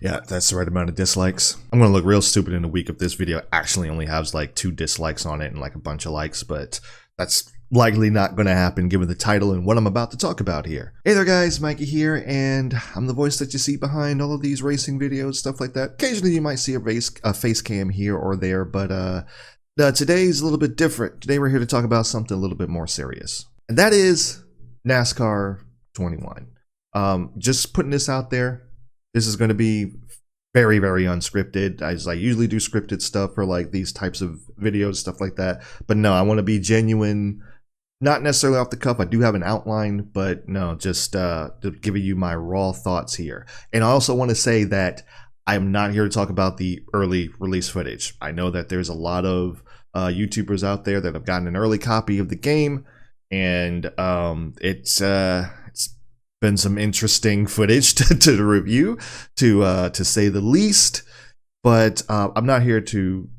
Yeah, that's the right amount of dislikes. I'm gonna look real stupid in a week if this video actually only has like 2 dislikes on it and like a bunch of likes, but that's likely not gonna happen given the title and what I'm about to talk about here. Hey there guys, Mikey here, and I'm the voice that you see behind all of these racing videos, stuff like that. Occasionally you might see a face cam here or there, but today's a little bit different. Today we're here to talk about something a little bit more serious, and that is NASCAR 21. Just putting this out there. This is going to be very, very unscripted, as I usually do scripted stuff for like these types of videos, stuff like that. But no, I want to be genuine, not necessarily off the cuff. I do have an outline, but no, just giving you my raw thoughts here. And I also want to say that I'm not here to talk about the early release footage. I know that there's a lot of YouTubers out there that have gotten an early copy of the game, and it's been some interesting footage to review, to say the least. But I'm not here to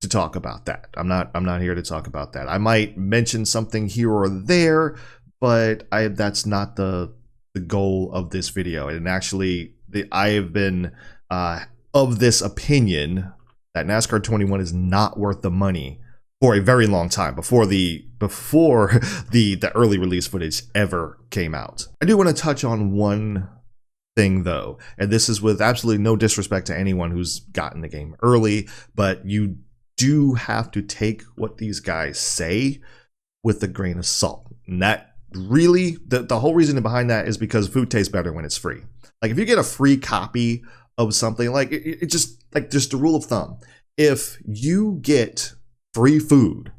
talk about that. I'm not here to talk about that. I might mention something here or there, but that's not the goal of this video. And actually, I have been of this opinion that NASCAR 21 is not worth the money for a very long time, before the early release footage ever came out. I do want to touch on one thing though, and this is with absolutely no disrespect to anyone who's gotten the game early, but you do have to take what these guys say with a grain of salt. And that really, the whole reason behind that is because food tastes better when it's free. Like if you get a free copy of something, like it just like just a rule of thumb, if you get free food,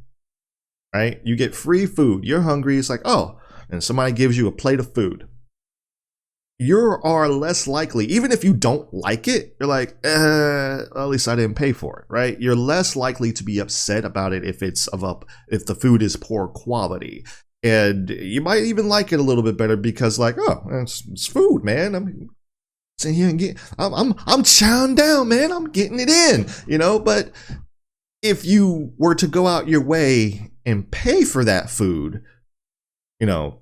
right? You get free food. You're hungry. It's like, oh, and somebody gives you a plate of food. You are less likely, even if you don't like it, you're like, well, at least I didn't pay for it, right? You're less likely to be upset about it if if the food is poor quality. And you might even like it a little bit better because, like, oh, it's food, man. I'm sitting here and I'm chowing down, man. I'm getting it in, you know, but if you were to go out your way and pay for that food, you know,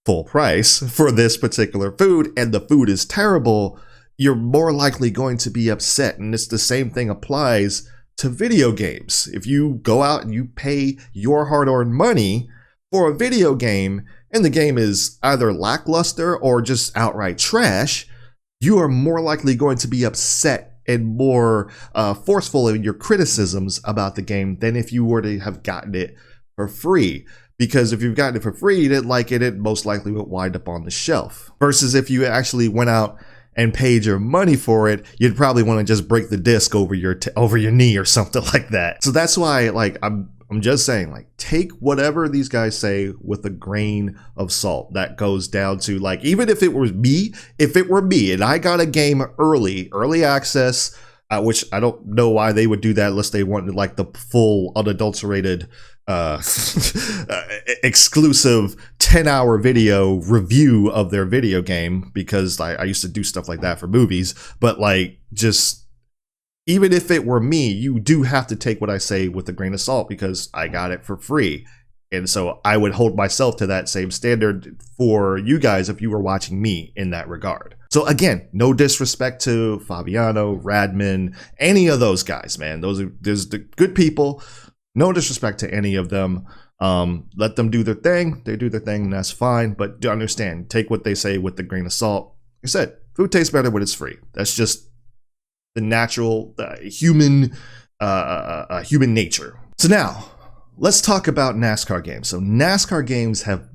full price for this particular food, and the food is terrible, you're more likely going to be upset. And it's the same thing applies to video games. If you go out and you pay your hard-earned money for a video game and the game is either lackluster or just outright trash, you are more likely going to be upset and more forceful in your criticisms about the game than if you were to have gotten it for free. Because if you've gotten it for free, you didn't like it, it most likely would wind up on the shelf. Versus if you actually went out and paid your money for it, you'd probably want to just break the disc over your knee or something like that. So that's why, like, I'm just saying, like, take whatever these guys say with a grain of salt. That goes down to, like, even if it were me and I got a game early access, which I don't know why they would do that unless they wanted like the full unadulterated exclusive 10-hour video review of their video game, because I used to do stuff like that for movies. But like, just even if it were me, you do have to take what I say with a grain of salt because I got it for free. And so I would hold myself to that same standard for you guys if you were watching me in that regard. So again, no disrespect to Fabiano, Radman, any of those guys, man. There's the good people. No disrespect to any of them. Let them do their thing. They do their thing, and that's fine. But do understand, take what they say with a grain of salt. Like I said, food tastes better when it's free. That's just the natural human nature. So now, let's talk about NASCAR games. So NASCAR games have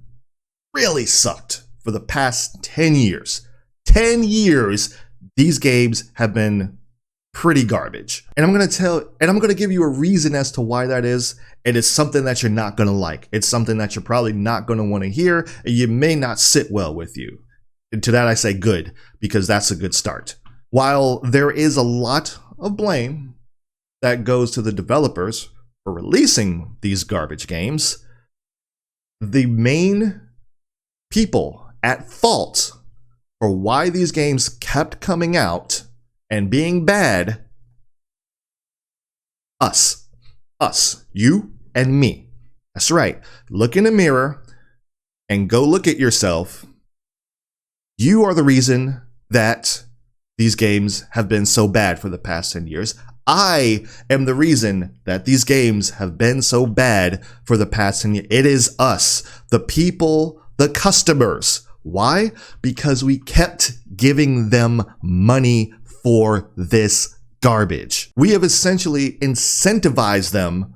really sucked for the past 10 years. 10 years, these games have been pretty garbage. And I'm going to give you a reason as to why that is. And it's something that you're not going to like. It's something that you're probably not going to want to hear, and you may not sit well with you. And to that I say good, because that's a good start. While there is a lot of blame that goes to the developers for releasing these garbage games, the main people at fault for why these games kept coming out and being bad, us, you and me. That's right. Look in the mirror and go look at yourself. You are the reason that these games have been so bad for the past 10 years. I am the reason that these games have been so bad for the past 10 years. It is us, the people, the customers. Why? Because we kept giving them money for this garbage. We have essentially incentivized them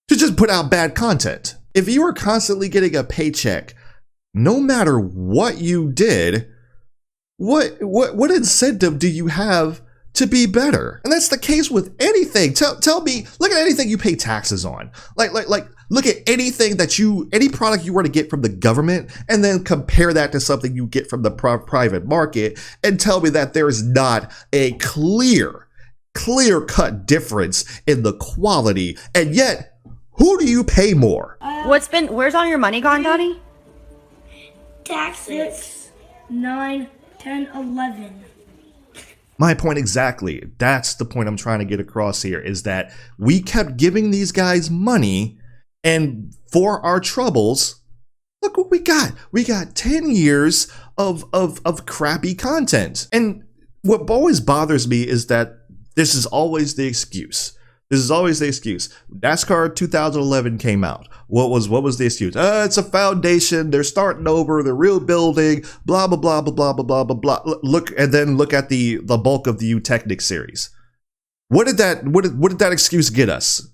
to just put out bad content. If you are constantly getting a paycheck, no matter what you did, what incentive do you have to be better? And that's the case with anything. Tell me, look at anything you pay taxes on. Like look at anything that any product you were to get from the government, and then compare that to something you get from the private market, and tell me that there is not a clear-cut difference in the quality. And yet, who do you pay more? Where's all your money gone, Donnie? Taxes. 6, 9, 10, 11. My point exactly. That's the point I'm trying to get across here, is that we kept giving these guys money, and for our troubles, look what we got. We got 10 years of crappy content. And what always bothers me is that this is always the excuse. This is always the excuse. NASCAR 2011 came out. What was the excuse? It's a foundation. They're starting over. They're rebuilding. Blah blah blah blah blah blah blah blah. Look at the bulk of the Technic series. What did that excuse get us?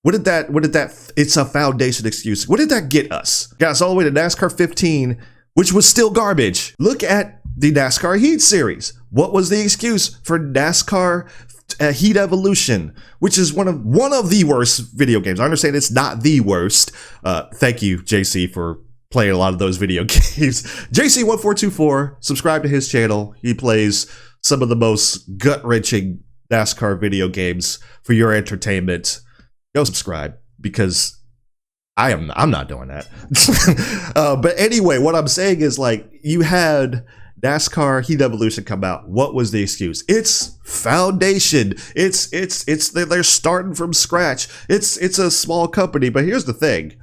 What did that? It's a foundation excuse. What did that get us? Got us all the way to NASCAR 15, which was still garbage. Look at the NASCAR Heat series. What was the excuse for NASCAR Heat Evolution, which is one of the worst video games? I understand it's not the worst. Thank you, JC, for playing a lot of those video games. JC1424, subscribe to his channel. He plays some of the most gut-wrenching NASCAR video games for your entertainment. Go subscribe, because I'm not doing that. But anyway, what I'm saying is, like, you had NASCAR Heat Evolution come out. What was the excuse? It's foundation. They're starting from scratch. It's a small company. But here's the thing.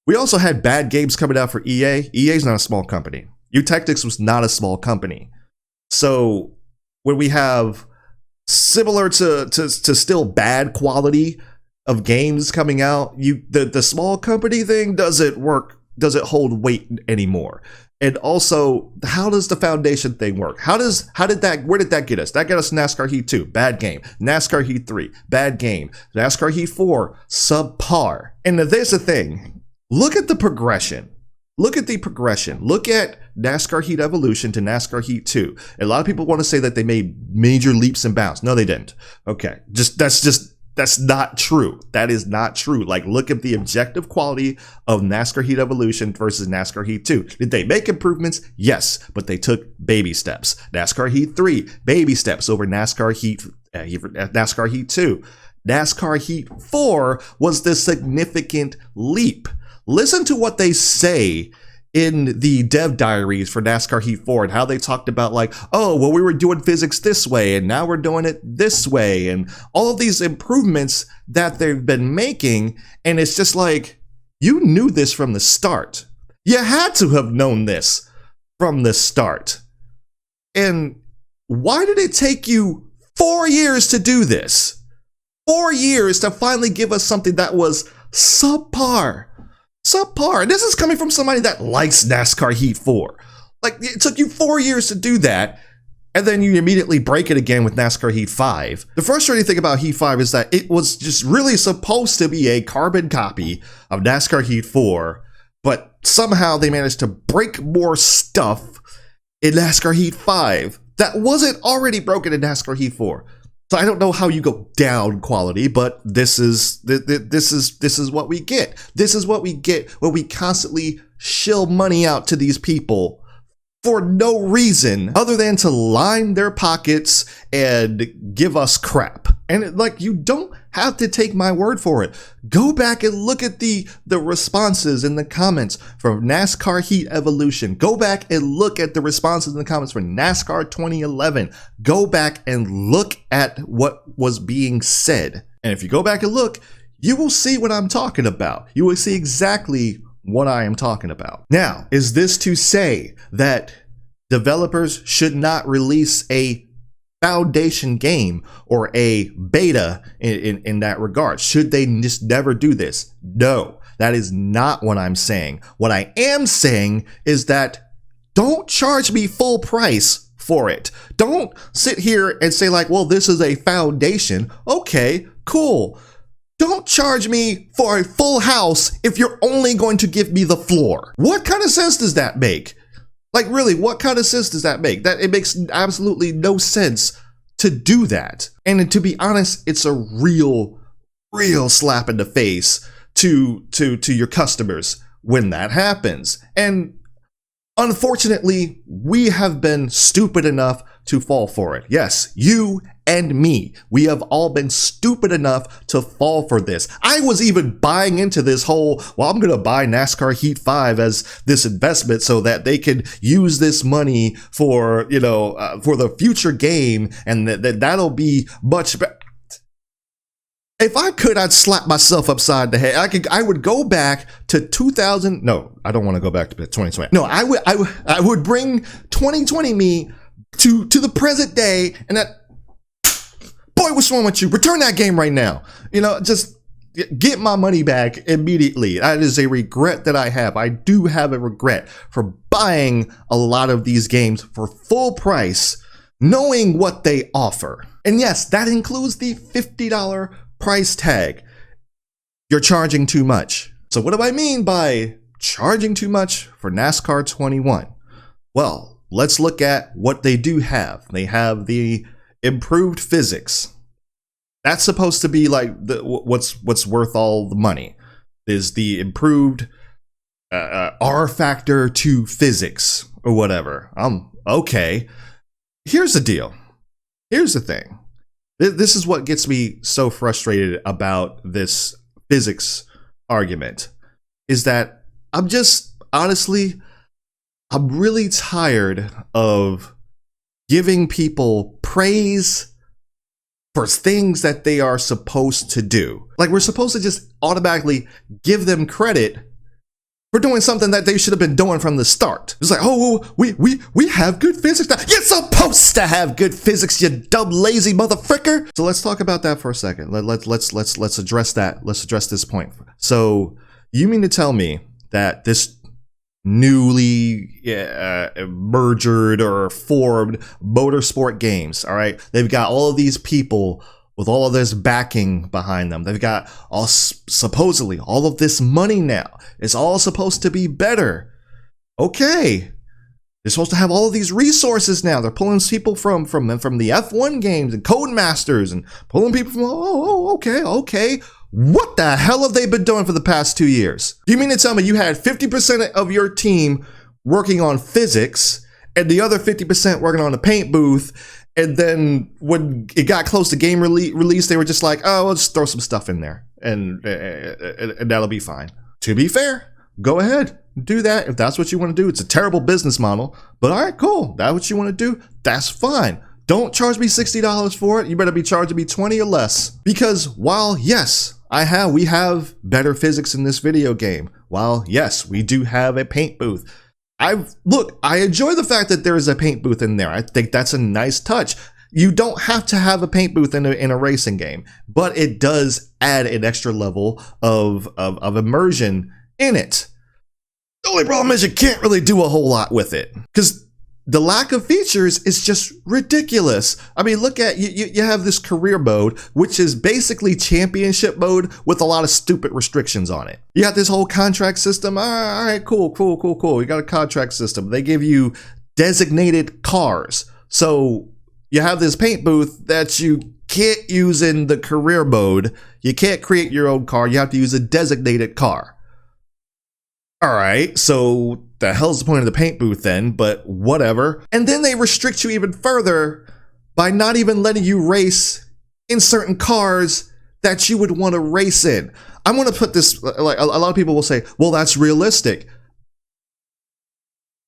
We also had bad games coming out for EA. EA's not a small company. Eutechnics was not a small company. So when we have similar to still bad quality of games coming out, the small company thing doesn't hold weight anymore. And also, how does the foundation thing work? Where did that get us? That got us NASCAR Heat 2, bad game. NASCAR Heat 3, bad game. NASCAR Heat 4, subpar. And there's the thing. Look at the progression. Look at NASCAR Heat Evolution to NASCAR Heat 2. A lot of people want to say that they made major leaps and bounds. No, they didn't. Okay, that's not true. That is not true. Like, look at the objective quality of NASCAR Heat Evolution versus NASCAR Heat 2. Did they make improvements? Yes, but they took baby steps. NASCAR Heat 3, baby steps over NASCAR Heat 2. NASCAR Heat 4 was the significant leap. Listen to what they say in the dev diaries for NASCAR Heat 4, and how they talked about, like, oh, well, we were doing physics this way, and now we're doing it this way, and all of these improvements that they've been making. And it's just like, you knew this from the start. You had to have known this from the start. And why did it take you 4 years to do this? 4 years to finally give us something that was subpar. And this is coming from somebody that likes NASCAR Heat 4. Like, it took you 4 years to do that, and then you immediately break it again with NASCAR Heat 5. The frustrating thing about Heat 5 is that it was just really supposed to be a carbon copy of NASCAR Heat 4, but somehow they managed to break more stuff in NASCAR Heat 5 that wasn't already broken in NASCAR Heat 4. So I don't know how you go down quality, but this is what we get. This is what we get when we constantly shill money out to these people for no reason other than to line their pockets and give us crap. And like, you don't have to take my word for it. Go back and look at the responses in the comments from NASCAR Heat Evolution. Go back and look at the responses in the comments for NASCAR 2011. Go back and look at what was being said. And if you go back and look, you will see what I'm talking about. You will see exactly what I am talking about. Now, is this to say that Developers should not release a foundation game or a beta in that regard. Should they just never do this? No, that is not what I'm saying. What I am saying is that don't charge me full price for it. Don't sit here and say like, well, this is a foundation. Okay, cool. Don't charge me for a full house if you're only going to give me the floor. What kind of sense does that make? Like, really, what kind of sense does that make? That it makes absolutely no sense to do that. And to be honest, it's a real slap in the face to your customers when that happens. And unfortunately, we have been stupid enough to fall for it. Yes, you and me. We have all been stupid enough to fall for this. I was even buying into this whole, well, I'm going to buy NASCAR Heat 5 as this investment so that they can use this money for, for the future game, and that'll be much better. If I could, I'd slap myself upside the head. I would go back to 2000. No, I don't want to go back to 2020. No, I would bring 2020 me to the present day, and that, boy, what's wrong with you? Return that game right now. Just get my money back immediately. That is a regret that I have. I do have a regret for buying a lot of these games for full price, knowing what they offer. And yes, that includes the $50 price tag. You're charging too much. So what do I mean by charging too much for NASCAR 21? Well, let's look at what they do have. They have the improved physics. That's supposed to be like what's worth all the money. Is the improved R factor to physics or whatever. Okay. Here's the deal. Here's the thing. This is what gets me so frustrated about this physics argument, is that I'm really tired of giving people praise for things that they are supposed to do. Like, we're supposed to just automatically give them credit for doing something that they should have been doing from the start. It's like, oh, we have good physics now. You're supposed to have good physics, you dumb, lazy motherfricker. So let's talk about that for a second. Let's address that. Let's address this point. So you mean to tell me that this newly merged or formed motorsport games, all right, they've got all of these people with all of this backing behind them. They've got supposedly all of this money now. It's all supposed to be better. Okay. They're supposed to have all of these resources now. They're pulling people from the F1 games and Codemasters and pulling people from, okay. What the hell have they been doing for the past 2 years? You mean to tell me you had 50% of your team working on physics and the other 50% working on the paint booth, and then when it got close to game release, they were just like, oh, let's throw some stuff in there and that'll be fine. To be fair, go ahead, do that if that's what you want to do. It's a terrible business model, but all right, cool. That's what you want to do. That's fine. Don't charge me $60 for it. You better be charging me 20 or less. Because while, yes, we have better physics in this video game. While, yes, we do have a paint booth. I enjoy the fact that there is a paint booth in there. I think that's a nice touch. You don't have to have a paint booth in a racing game, but it does add an extra level of immersion in it. The only problem is you can't really do a whole lot with it, because the lack of features is just ridiculous. I mean, look at, you have this career mode, which is basically championship mode with a lot of stupid restrictions on it. You got this whole contract system. All right, cool. You got a contract system. They give you designated cars. So you have this paint booth that you can't use in the career mode. You can't create your own car. You have to use a designated car. All right, so the hell's the point of the paint booth then? But whatever. And then they restrict you even further by not even letting you race in certain cars that you would want to race in. I'm going to put this, like a lot of people will say, well, that's realistic.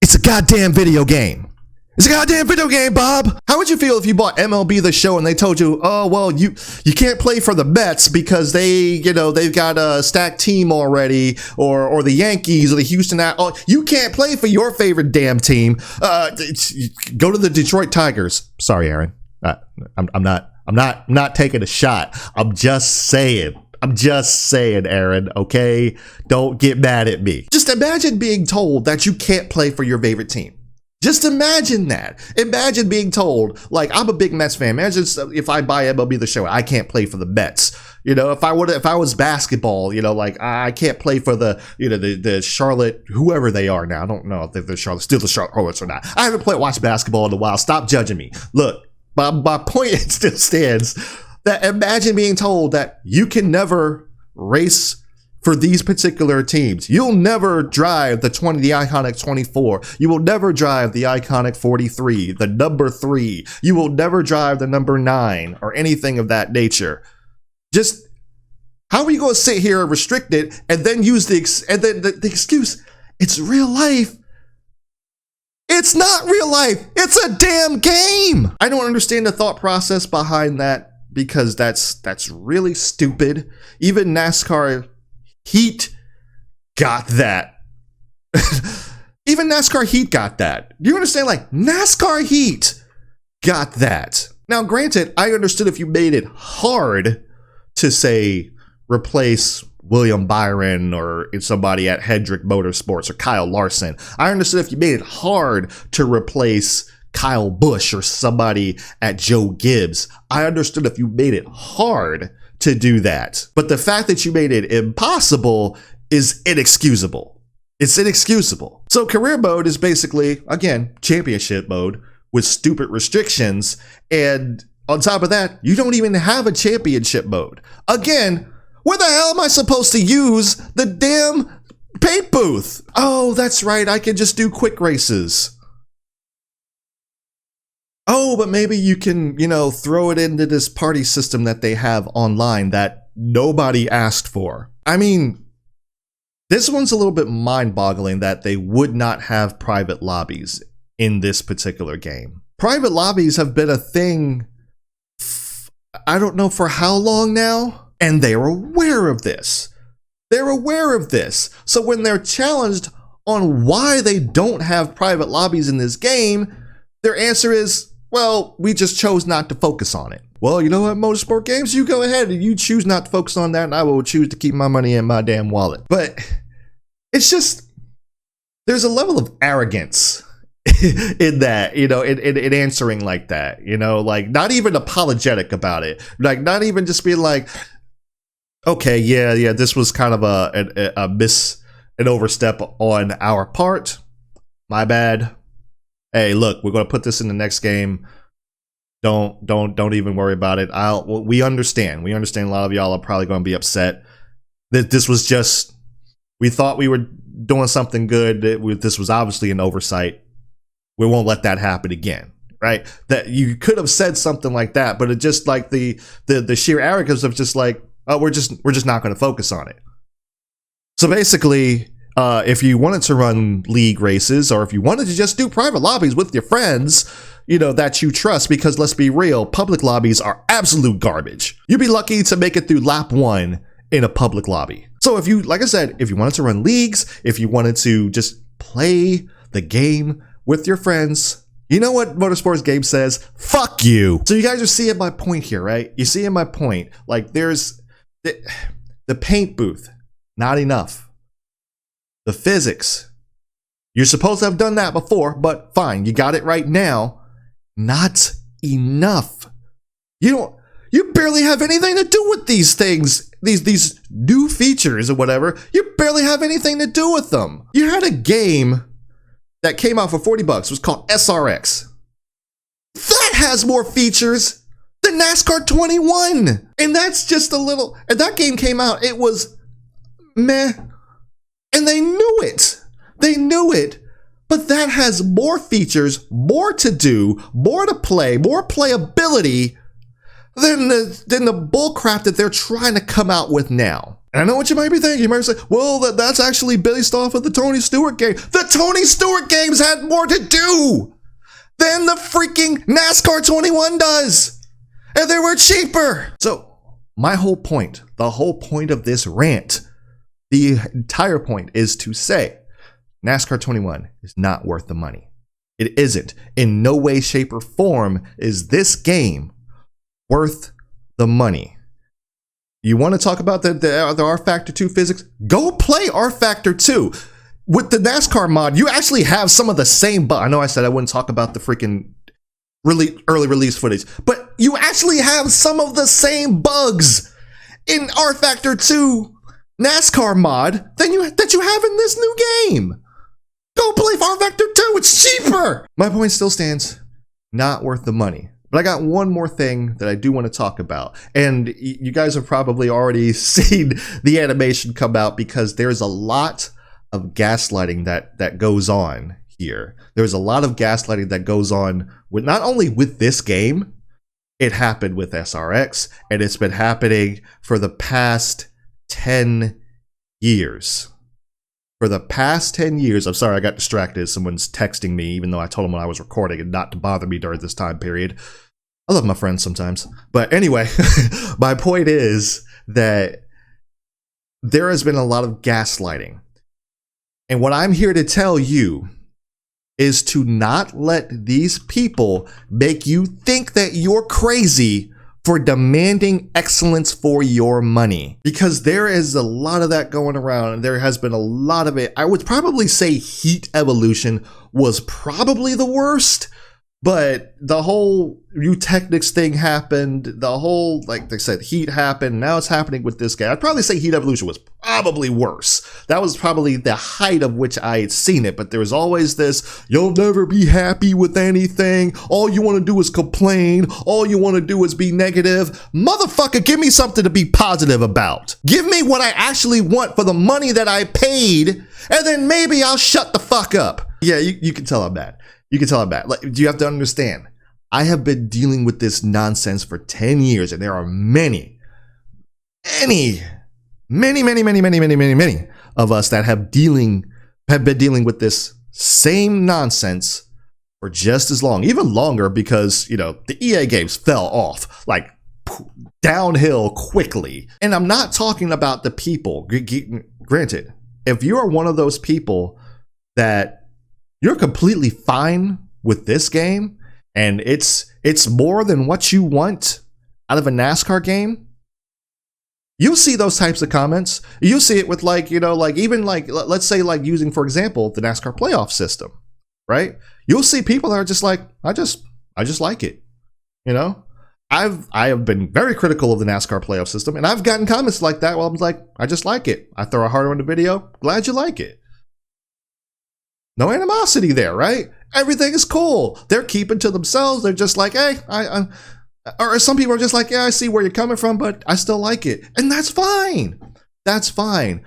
It's a goddamn video game. It's a goddamn video game, Bob. How would you feel if you bought MLB The Show and they told you, oh, well, you can't play for the Mets because they've got a stacked team already, or the Yankees or the Houston. Oh, you can't play for your favorite damn team. Go to the Detroit Tigers. Sorry, Aaron. I'm not taking a shot. I'm just saying, Aaron, okay? Don't get mad at me. Just imagine being told that you can't play for your favorite team. Just imagine that. Imagine being told, like, I'm a big Mets fan. Imagine if I buy MLB The Show, I can't play for the Mets. You know, if I was basketball, you know, like, I can't play for the Charlotte, whoever they are now. I don't know if they're still the Charlotte Hornets or not. I haven't watched basketball in a while. Stop judging me. Look, my point still stands. That imagine being told that you can never race for these particular teams. You'll never drive the iconic 24. You will never drive the iconic 43, the number 3. You will never drive the number 9 or anything of that nature. Just, how are you going to sit here and restrict it and then use the excuse, it's real life? It's not real life. It's a damn game. I don't understand the thought process behind that, because that's really stupid. Even NASCAR Heat got that. Even NASCAR Heat got that. Do you understand? Like, NASCAR Heat got that. Now, granted, I understood if you made it hard to, say, replace William Byron or somebody at Hendrick Motorsports or Kyle Larson. I understood if you made it hard to replace Kyle Busch or somebody at Joe Gibbs. I understood if you made it hard to do that. But the fact that you made it impossible is inexcusable. It's inexcusable. So career mode is basically, again, championship mode with stupid restrictions. And on top of that, you don't even have a championship mode. Again, where the hell am I supposed to use the damn paint booth? Oh, that's right. I can just do quick races. Oh, but maybe you can, throw it into this party system that they have online that nobody asked for. I mean, this one's a little bit mind-boggling that they would not have private lobbies in this particular game. Private lobbies have been a thing, I don't know for how long now, and they're aware of this. They're aware of this. So when they're challenged on why they don't have private lobbies in this game, their answer is, well, we just chose not to focus on it. Well, you know what, Motorsport Games? You go ahead and you choose not to focus on that, and I will choose to keep my money in my damn wallet. But it's just, there's a level of arrogance in that, in answering like that, like not even apologetic about it. Like not even just being like, okay, yeah, this was kind of an overstep on our part. My bad. Hey, look, we're going to put this in the next game. Don't even worry about it. We understand. We understand a lot of y'all are probably going to be upset. This was just, we thought we were doing something good. This was obviously an oversight. We won't let that happen again, right? That you could have said something like that, but it just like the sheer arrogance of just like, oh, we're just not going to focus on it. So basically, if you wanted to run league races, or if you wanted to just do private lobbies with your friends, that you trust, because let's be real, public lobbies are absolute garbage. You'd be lucky to make it through lap 1 in a public lobby. So if you, like I said, if you wanted to run leagues, if you wanted to just play the game with your friends, you know what Motorsports Game says? Fuck you. So you guys are seeing my point here, right? You're seeing my point. Like there's the paint booth, not enough. The physics, you're supposed to have done that before, but fine, you got it right now. Not enough. You barely have anything to do with these things, these new features or whatever. You barely have anything to do with them. You had a game that came out for $40. It was called SRX. That has more features than NASCAR 21. And that's just a little, and that game came out, it was meh. And they knew it. They knew it. But that has more features, more to do, more to play, more playability than the bullcrap that they're trying to come out with now. And I know what you might be thinking. You might say, well, that's actually based off of the Tony Stewart game. The Tony Stewart games had more to do. than the freaking NASCAR 21 does. And they were cheaper. So my whole point, the whole point of this rant, the entire point is to say NASCAR 21 is not worth the money. It isn't. In no way, shape, or form is this game worth the money. You want to talk about the R Factor 2 physics? Go play R Factor 2. With the NASCAR mod, you actually have some of the same bugs. I know I said I wouldn't talk about the freaking early release footage, but you actually have some of the same bugs in R Factor 2 NASCAR mod that you have in this new game. Go play R Factor 2, it's cheaper. My point still stands, not worth the money. But I got one more thing that I do want to talk about. And you guys have probably already seen the animation come out because there's a lot of gaslighting that goes on here. There's a lot of gaslighting that goes on with not only with this game, it happened with SRX, and it's been happening for the past 10 years. For the past 10 years, I'm sorry I got distracted. Someone's texting me, even though I told them when I was recording and not to bother me during this time period. I love my friends sometimes. But anyway, my point is that there has been a lot of gaslighting. And what I'm here to tell you is to not let these people make you think that you're crazy for demanding excellence for your money. Because there is a lot of that going around, and there has been a lot of it. I would probably say Heat Evolution was probably the worst, but the whole Eutechnics thing happened, the whole, like they said, Heat happened, now it's happening with this guy. I'd probably say Heat Evolution was probably worse. That was probably the height of which I had seen it, but there was always this, you'll never be happy with anything, all you want to do is complain, all you want to do is be negative. Motherfucker, give me something to be positive about. Give me what I actually want for the money that I paid, and then maybe I'll shut the fuck up. Yeah, you can tell I'm mad. You can tell I'm bad. Like, you have to understand, I have been dealing with this nonsense for 10 years, and there are many of us that have been dealing with this same nonsense for just as long, even longer, because, you know, the EA games fell off, like, downhill quickly. And I'm not talking about the people. Granted, if you are one of those people that you're completely fine with this game, and it's more than what you want out of a NASCAR game, you'll see those types of comments. You'll see it with, like, you know, like, even like, let's say, like, using, for example, the NASCAR playoff system, right? You'll see people that are just like, I just like it, you know? I have been very critical of the NASCAR playoff system, and I've gotten comments like that. Well, I'm like, I just like it. I throw a heart on the video. Glad you like it. No animosity there, right? Everything is cool. They're keeping to themselves. They're just like, hey, or some people are just like, yeah, I see where you're coming from, but I still like it. And that's fine. That's fine.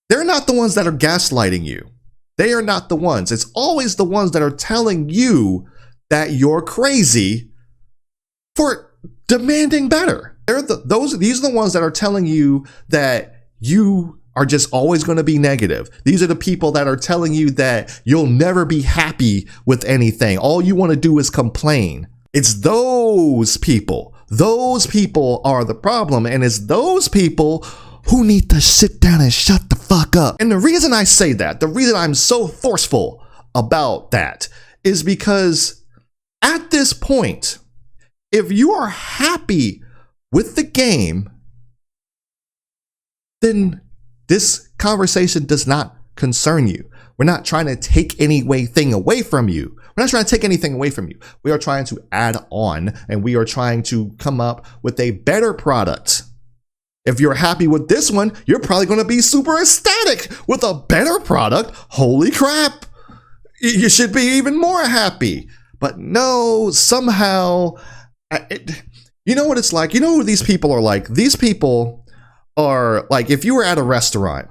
They're not the ones that are gaslighting you. They are not the ones. It's always the ones that are telling you that you're crazy for demanding better. These are the ones that are telling you that you are just always going to be negative. These are the people that are telling you that you'll never be happy with anything. All you want to do is complain. It's those people. Those people are the problem, and it's those people who need to sit down and shut the fuck up. And the reason I say that, the reason I'm so forceful about that, is because at this point, if you are happy with the game, then this conversation does not concern you. We're not trying to take anything away from you. We're not trying to take anything away from you. We are trying to add on, and we are trying to come up with a better product. If you're happy with this one, you're probably going to be super ecstatic with a better product. Holy crap. You should be even more happy. But no, somehow, you know what it's like? You know who these people are like? These people are like, if you were at a restaurant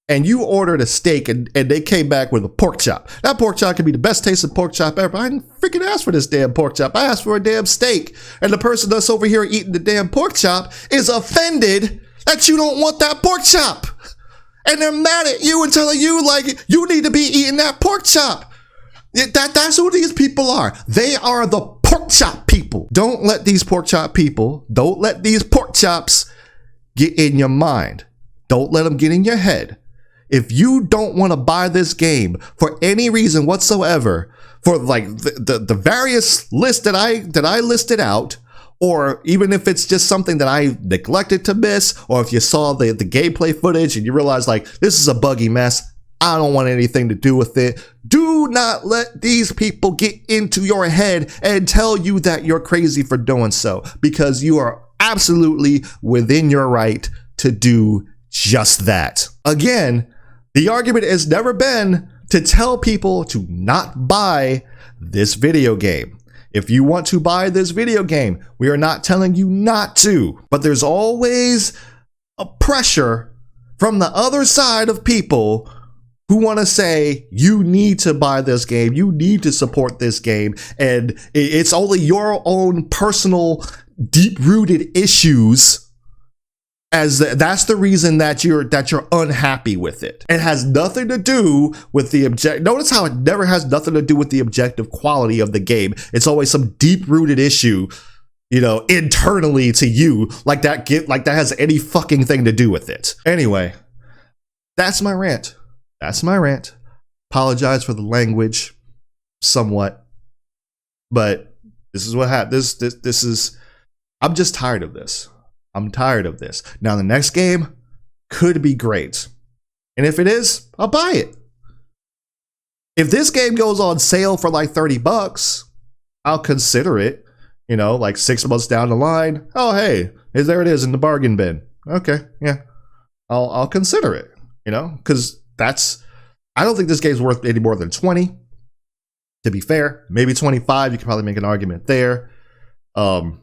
and you ordered a steak and they came back with a pork chop. That pork chop could be the best tasting pork chop ever. I didn't freaking ask for this damn pork chop. I asked for a damn steak. And the person that's over here eating the damn pork chop is offended that you don't want that pork chop. And they're mad at you and telling you, like, you need to be eating that pork chop. That's who these people are. They are the pork chop people. Don't let these pork chops get in your mind. Don't let them get in your head. If you don't want to buy this game for any reason whatsoever, for like the various lists that I listed out, or even if it's just something that I neglected to miss, or if you saw the gameplay footage and you realize like this is a buggy mess, I don't want anything to do with it. Do not let these people get into your head and tell you that you're crazy for doing so, because you are absolutely within your right to do just that. Again, the argument has never been to tell people to not buy this video game. If you want to buy this video game, we are not telling you not to, but there's always a pressure from the other side of people who want to say you need to buy this game, you need to support this game, and it's only your own personal deep-rooted issues as that's the reason that you're unhappy with it. It has nothing to do with the notice how it never has nothing to do with the objective quality of the game. It's always some deep-rooted issue, you know, internally to you, like that has any fucking thing to do with it. Anyway, that's my rant. That's my rant. Apologize for the language, somewhat, but this is what happened. This is. I'm just tired of this. I'm tired of this. Now the next game could be great, and if it is, I'll buy it. If this game goes on sale for like $30, I'll consider it. You know, like 6 months down the line. Oh hey, there it is in the bargain bin. Okay, yeah, I'll consider it. You know, because I don't think this game's worth any more than 20. To be fair, maybe 25. You could probably make an argument there. But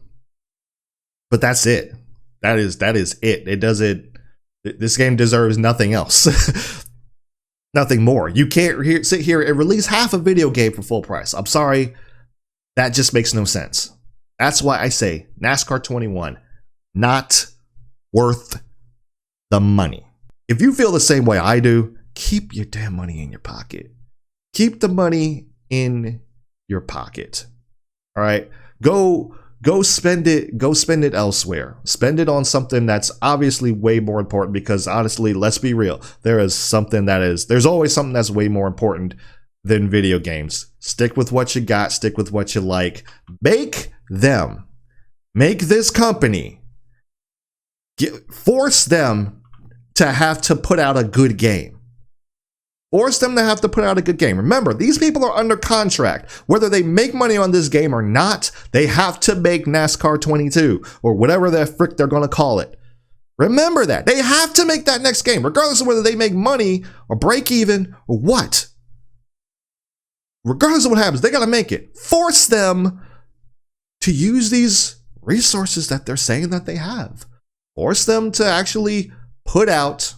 that's it. That is it. It doesn't. This game deserves nothing else. Nothing more. You can't sit here and release half a video game for full price. I'm sorry. That just makes no sense. That's why I say NASCAR 21, not worth the money. If you feel the same way I do, keep your damn money in your pocket. Keep the money in your pocket. All right. Go spend it. Go spend it elsewhere. Spend it on something that's obviously way more important, because honestly, let's be real. There's always something that's way more important than video games. Stick with what you got. Stick with what you like. Make this company. Force them to have to put out a good game. Force them to have to put out a good game. Remember, these people are under contract. Whether they make money on this game or not, they have to make NASCAR 22 or whatever the frick they're going to call it. Remember that. They have to make that next game, regardless of whether they make money or break even or what. Regardless of what happens, they got to make it. Force them to use these resources that they're saying that they have. Force them to actually put out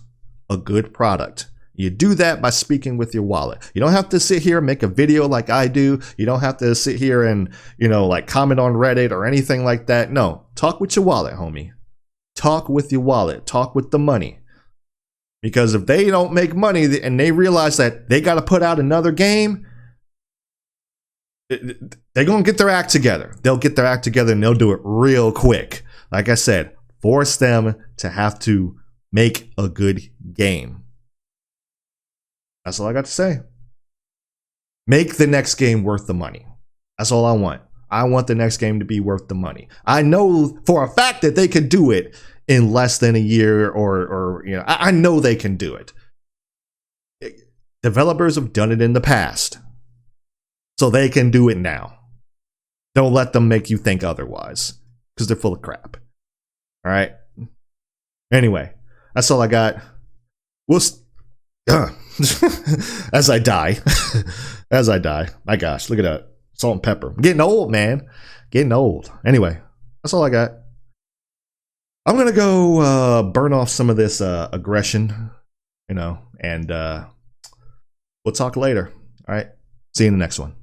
a good product. You do that by speaking with your wallet. You don't have to sit here and make a video like I do. You don't have to sit here and, you know, like comment on Reddit or anything like that. No, talk with your wallet, homie. Talk with your wallet. Talk with the money. Because if they don't make money and they realize that they got to put out another game, they're going to get their act together. They'll get their act together and they'll do it real quick. Like I said, force them to have to make a good game. That's all I got to say. Make the next game worth the money. That's all I want. I want the next game to be worth the money. I know for a fact that they could do it in less than a year, or you know, I know they can do it. Developers have done it in the past, so they can do it now. Don't let them make you think otherwise, because they're full of crap. All right. Anyway, that's all I got. We'll. As I die. My gosh, look at that. Salt and pepper. I'm getting old, man. Getting old. Anyway, that's all I got. I'm going to go burn off some of this aggression, you know, and we'll talk later. All right. See you in the next one.